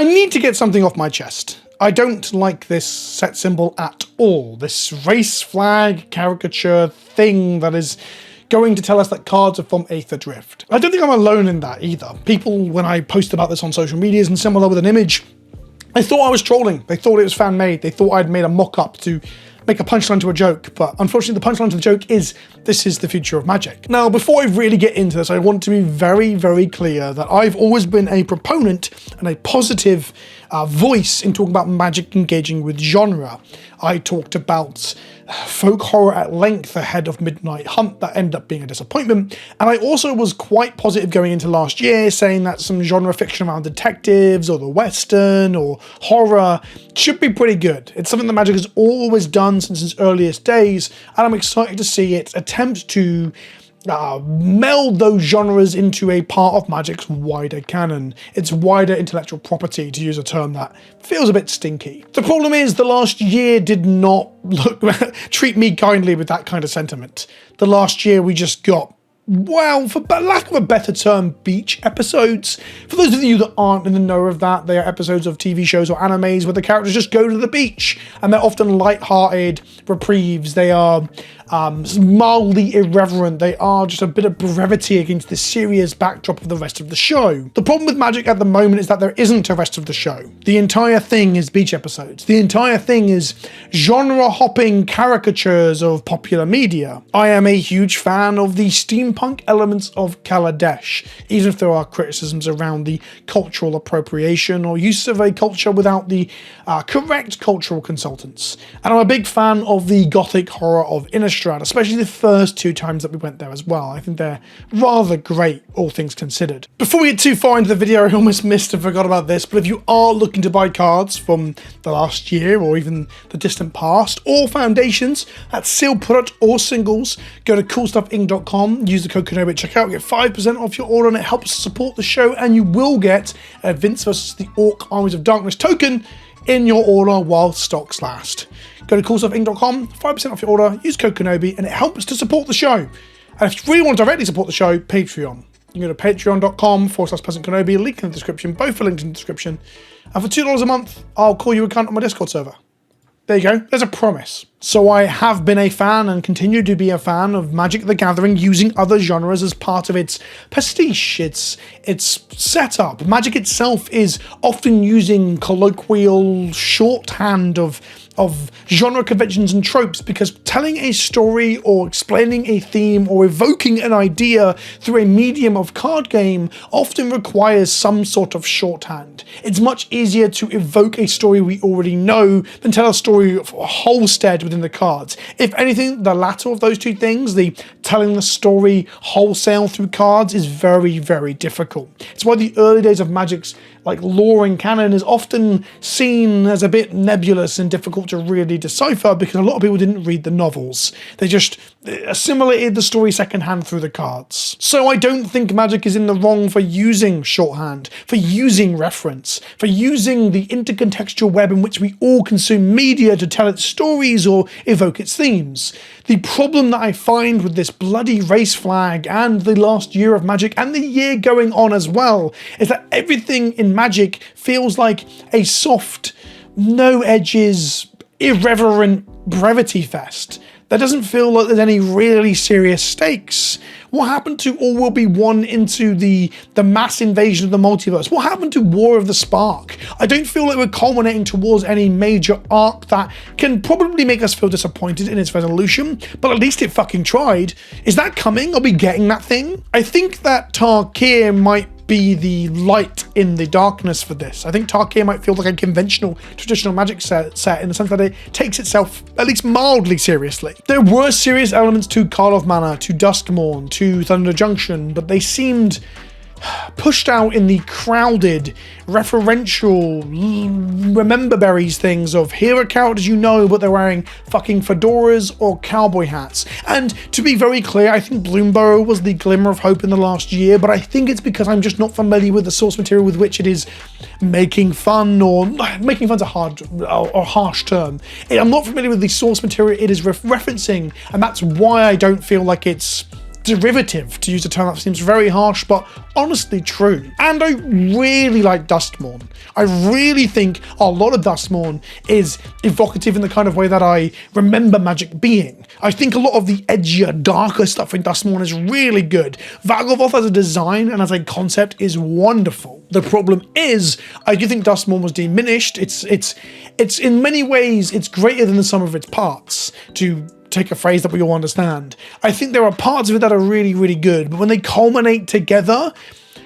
I need to get something off my chest. I don't like this set symbol at all. This race flag caricature thing that is going to tell us that cards are from Aether Drift. I don't think I'm alone in that either. People, when I post about this on social medias and similar with an image, they thought I was trolling. They thought it was fan-made. They thought I'd made a mock-up to make a punchline to a joke, but unfortunately the punchline to the joke is, this is the future of Magic. Now, before I really get into this, I want to be very, very clear that I've always been a proponent and a positive voice in talking about Magic engaging with genre. I talked about folk horror at length ahead of Midnight Hunt that ended up being a disappointment, and I also was quite positive going into last year, saying that some genre fiction around detectives or the Western or horror should be pretty good. It's something that Magic has always done since its earliest days, and I'm excited to see it attempt to meld those genres into a part of Magic's wider canon, its wider intellectual property, to use a term that feels a bit stinky. The problem is the last year did not treat me kindly with that kind of sentiment. The last year we just got, well, for lack of a better term, beach episodes. For those of you that aren't in the know of that, they are episodes of TV shows or animes where the characters just go to the beach, and they're often light-hearted reprieves. They are mildly irreverent. They are just a bit of brevity against the serious backdrop of the rest of the show. The problem with Magic at the moment is that there isn't a rest of the show. The entire thing is beach episodes. The entire thing is genre-hopping caricatures of popular media. I am a huge fan of the steampunk elements of Kaladesh, even if there are criticisms around the cultural appropriation or use of a culture without the correct cultural consultants. And I'm a big fan of the gothic horror of Innistrad, especially the first 2 times that we went there as well. I think they're rather great, all things considered. Before we get too far into the video, I almost missed and forgot about this, but if you are looking to buy cards from the last year or even the distant past, or foundations, that's sealed product or singles, go to coolstuffinc.com, use the code Kenobi at checkout, get 5% off your order, and it helps support the show, and you will get a Vince vs. the Orc Armies of Darkness token in your order while stocks last. Go to coolstuffinc.com, 5% off your order, use code Kenobi, and it helps to support the show. And if you really want to directly support the show, Patreon. You can go to patreon.com/PleasantKenobi, link in the description, both are linked in the description. And for $2 a month, I'll call you a cunt on my Discord server. There you go, there's a promise. So I have been a fan and continue to be a fan of Magic the Gathering using other genres as part of its pastiche, its setup. Magic itself is often using colloquial shorthand of genre conventions and tropes, because telling a story or explaining a theme or evoking an idea through a medium of card game often requires some sort of shorthand. It's much easier to evoke a story we already know than tell a story of a wholestead within the cards. If anything, the latter of those two things, the telling the story wholesale through cards, is very, very difficult. It's why the early days of Magic's lore and canon is often seen as a bit nebulous and difficult to really decipher, because a lot of people didn't read the novels. They just assimilated the story secondhand through the cards. So I don't think Magic is in the wrong for using shorthand, for using reference, for using the intercontextual web in which we all consume media to tell its stories or evoke its themes. The problem that I find with this bloody race flag and the last year of Magic, and the year going on as well, is that everything in Magic feels like a soft, no edges, irreverent brevity fest. There doesn't feel like there's any really serious stakes. What happened to All Will Be One into the mass invasion of the multiverse? What happened to War of the Spark? I don't feel like we're culminating towards any major arc that can probably make us feel disappointed in its resolution, but at least it fucking tried. Is that coming? Are we getting that thing? I think that Tarkir might be the light in the darkness for this. I think Tarkir might feel like a conventional, traditional Magic set in the sense that it takes itself at least mildly seriously. There were serious elements to Call of Mana, to Duskmourn, to Thunder Junction, but they seemed pushed out in the crowded, referential, remember berries things of here are characters you know, but they're wearing fucking fedoras or cowboy hats. And to be very clear, I think Bloomburrow was the glimmer of hope in the last year, but I think it's because I'm just not familiar with the source material with which it is making fun, or making fun's a hard or harsh term. I'm not familiar with the source material it is referencing, and that's why I don't feel like it's derivative, to use a term that seems very harsh, but honestly true. And I really like Dustmourn. I really think a lot of Dustmourn is evocative in the kind of way that I remember Magic being. I think a lot of the edgier, darker stuff in Dustmourn is really good. Valgavoth as a design and as a concept is wonderful. The problem is, I do think Dustmourn was diminished. It's in many ways, it's greater than the sum of its parts, to take a phrase that we all understand. I think there are parts of it that are really, really good, but when they culminate together,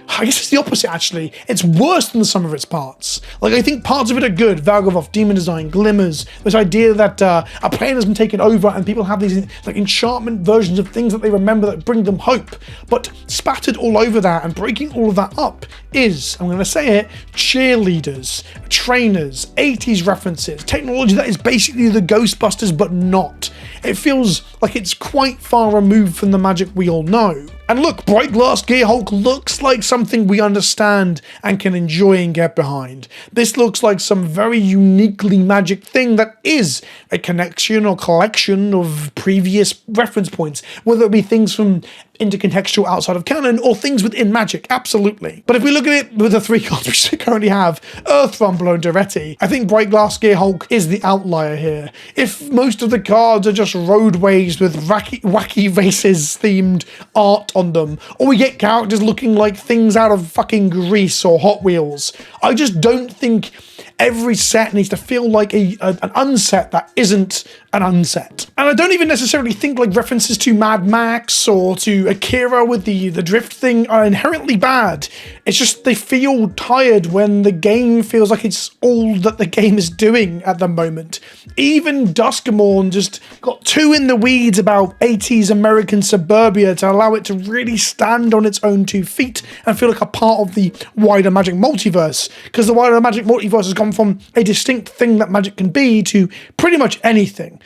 I guess it's the opposite actually. It's worse than the sum of its parts. Like, I think parts of it are good. Valgavoth, Demon Design, Glimmers, this idea that a plane has been taken over and people have these like enchantment versions of things that they remember that bring them hope. But spattered all over that and breaking all of that up is, I'm going to say it, cheerleaders, trainers, 80s references, technology that is basically the Ghostbusters but not. It feels like it's quite far removed from the Magic we all know. And look, Bright Glass Gearhulk looks like something we understand and can enjoy and get behind. This looks like some very uniquely Magic thing that is a connection or collection of previous reference points, whether it be things from intercontextual outside of canon or things within Magic, absolutely. But if we look at it with the 3 cards we currently have, Earthrumbler and Brevity, I think Bright Glass Gearhulk is the outlier here. If most of the cards are just roadways with wacky races themed art on them, or we get characters looking like things out of fucking Grease or Hot Wheels, I just don't think every set needs to feel like an unset that isn't an unset. And I don't even necessarily think like references to Mad Max or to Akira with the drift thing are inherently bad. It's just they feel tired when the game feels like it's all that the game is doing at the moment. Even Duskmourn just got too in the weeds about 80s American suburbia to allow it to really stand on its own 2 feet and feel like a part of the wider Magic multiverse, because the wider Magic multiverse has gone from a distinct thing that Magic can be to pretty much anything.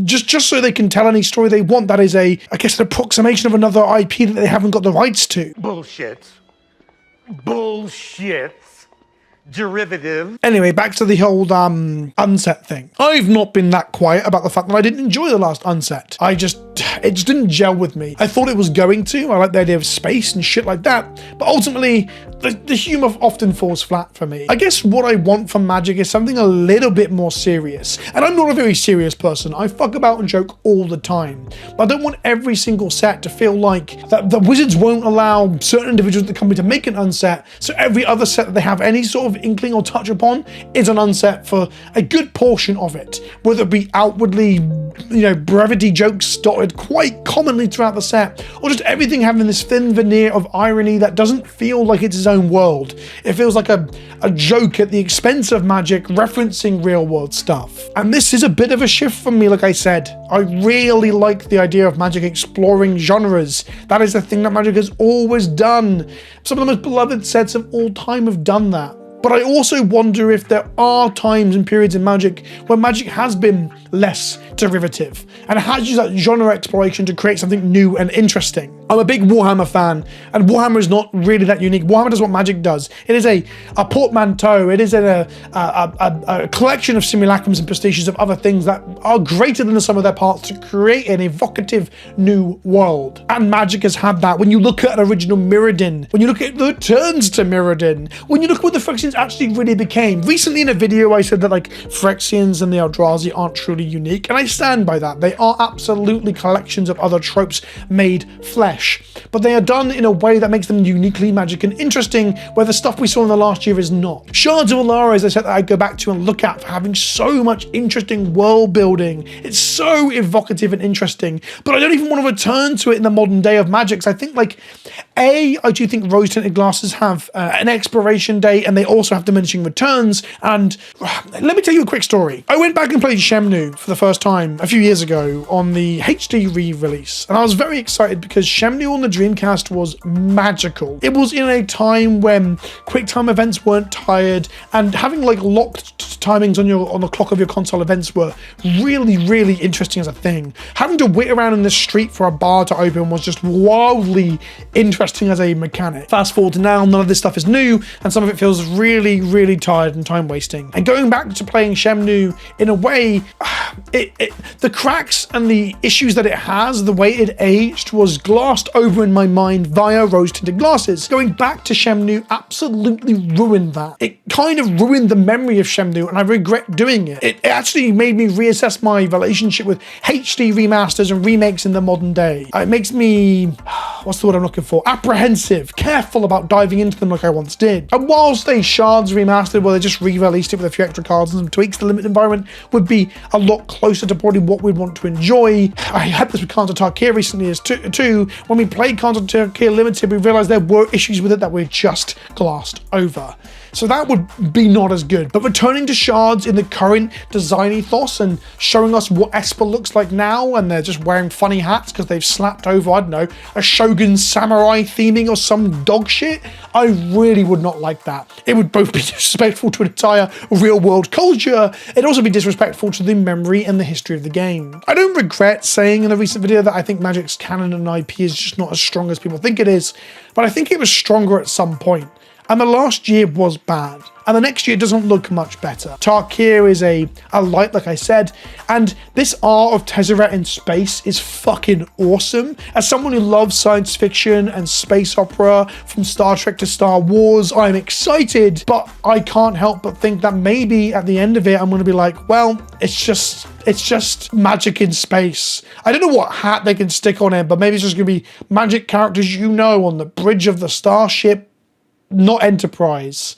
Just so they can tell any story they want that is I guess an approximation of another IP that they haven't got the rights to. Bullshit. Derivative. Anyway, back to the old unset thing. I've not been that quiet about the fact that I didn't enjoy the last unset. It just didn't gel with me. I thought it was going to. I like the idea of space and shit like that. But ultimately, the humor often falls flat for me. I guess what I want from Magic is something a little bit more serious. And I'm not a very serious person. I fuck about and joke all the time. But I don't want every single set to feel like that the Wizards won't allow certain individuals at the company to make an unset, so every other set that they have any sort of inkling or touch upon is an unset for a good portion of it, whether it be outwardly, brevity jokes dotted quite commonly throughout the set, or just everything having this thin veneer of irony that doesn't feel like it's its own world. It feels like a joke at the expense of Magic referencing real world stuff. And this is a bit of a shift for me, like I said. I really like the idea of Magic exploring genres. That is the thing that Magic has always done. Some of the most beloved sets of all time have done that. But I also wonder if there are times and periods in Magic where Magic has been less derivative and has used that genre exploration to create something new and interesting. I'm a big Warhammer fan, and Warhammer is not really that unique. Warhammer does what Magic does. It is a portmanteau. It is a collection of simulacrums and pastiches of other things that are greater than the sum of their parts to create an evocative new world. And Magic has had that. When you look at an original Mirrodin, when you look at the returns to Mirrodin, when you look at what the Phyrexians actually really became. Recently in a video I said that like Phyrexians and the Eldrazi aren't truly unique, and I stand by that. They are absolutely collections of other tropes made flesh, but they are done in a way that makes them uniquely Magic and interesting, where the stuff we saw in the last year is not. Shards of Alara is a set that I go back to and look at for having so much interesting world building. It's so evocative and interesting, but I don't even want to return to it in the modern day of Magic. So I think I do think rose tinted glasses have an expiration date, and they also have diminishing returns. And let me tell you a quick story. I went back and played Shemnu for the first time a few years ago on the HD re-release, and I was very excited because Shemnu on the Dreamcast was magical. It was in a time when QuickTime events weren't tired, and having locked timings on the clock of your console events were really, really interesting as a thing. Having to wait around in the street for a bar to open was just wildly interesting as a mechanic. Fast forward to now, none of this stuff is new, and some of it feels really, really tired and time wasting. And going back to playing Shenmue, in a way, the cracks and the issues that it has, the way it aged, was glossed over in my mind via rose-tinted glasses. Going back to Shenmue absolutely ruined that. It kind of ruined the memory of Shenmue, and I regret doing it. It actually made me reassess my relationship with HD remasters and remakes in the modern day. It makes me, what's the word I'm looking for? Apprehensive, careful about diving into them like I once did. And whilst a Shards remastered, where they just re-released it with a few extra cards and some tweaks to the limited environment, would be a lot closer to probably what we'd want to enjoy. I had this with Khans of Tarkir recently as too. When we played Khans of Tarkir Limited, we realized there were issues with it that we just glossed over. So that would be not as good. But returning to Shards in the current design ethos and showing us what Esper looks like now, and they're just wearing funny hats because they've slapped over, I don't know, a Shogun samurai theming or some dog shit, I really would not like that. It would both be disrespectful to an entire real world culture, it'd also be disrespectful to the memory and the history of the game. I don't regret saying in the recent video that I think Magic's canon and IP is just not as strong as people think it is, but I think it was stronger at some point. And the last year was bad. And the next year doesn't look much better. Tarkir is a light, like I said, and this art of Tezzeret in space is fucking awesome. As someone who loves science fiction and space opera, from Star Trek to Star Wars, I'm excited, but I can't help but think that maybe at the end of it, I'm gonna be like, well, it's just magic in space. I don't know what hat they can stick on it, but maybe it's just gonna be magic characters you know on the bridge of the starship, not Enterprise.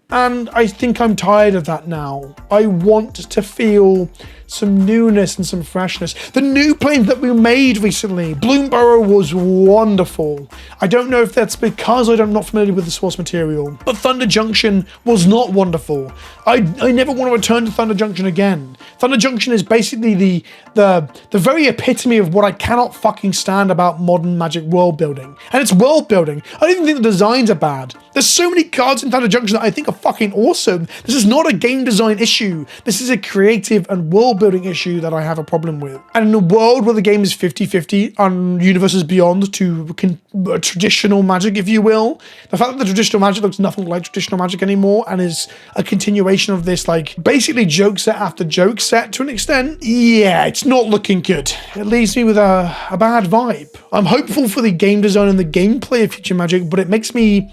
And I think I'm tired of that now. I want to feel some newness and some freshness. The new planes that we made recently, Bloomburrow was wonderful. I don't know if that's because I'm not familiar with the source material, but Thunder Junction was not wonderful. I never want to return to Thunder Junction again. Thunder Junction is basically the very epitome of what I cannot fucking stand about modern Magic world building. And it's world building. I don't even think the designs are bad. There's so many cards in Thunder Junction that I think are fucking awesome. This is not a game design issue. This is a creative and world building issue that I have a problem with. And in a world where the game is 50-50 on Universes Beyond to traditional Magic, if you will, the fact that the traditional Magic looks nothing like traditional Magic anymore and is a continuation of this, like, basically joke set after joke set to an extent, yeah, it's not looking good. It leaves me with a bad vibe. I'm hopeful for the game design and the gameplay of future Magic, but it makes me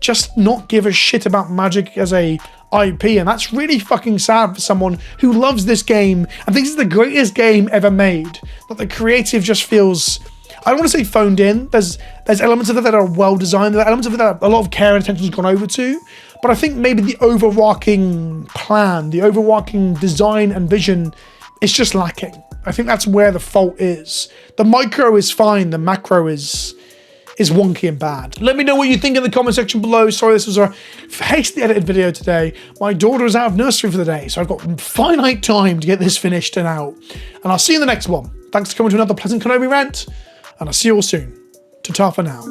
just not give a shit about Magic as a IP, and that's really fucking sad for someone who loves this game and thinks it's the greatest game ever made. That the creative just feels, I don't want to say phoned in. There's elements of it that are well designed, there are elements of it that a lot of care and attention has gone over to, but I think maybe the overarching plan, the overarching design and vision is just lacking. I think that's where the fault is. The micro is fine, the macro is wonky and bad. Let me know what you think in the comment section below. Sorry, this was a hastily edited video today. My daughter is out of nursery for the day, so I've got finite time to get this finished and out. And I'll see you in the next one. Thanks for coming to another Pleasant Kenobi rant, and I'll see you all soon. Ta-ta for now.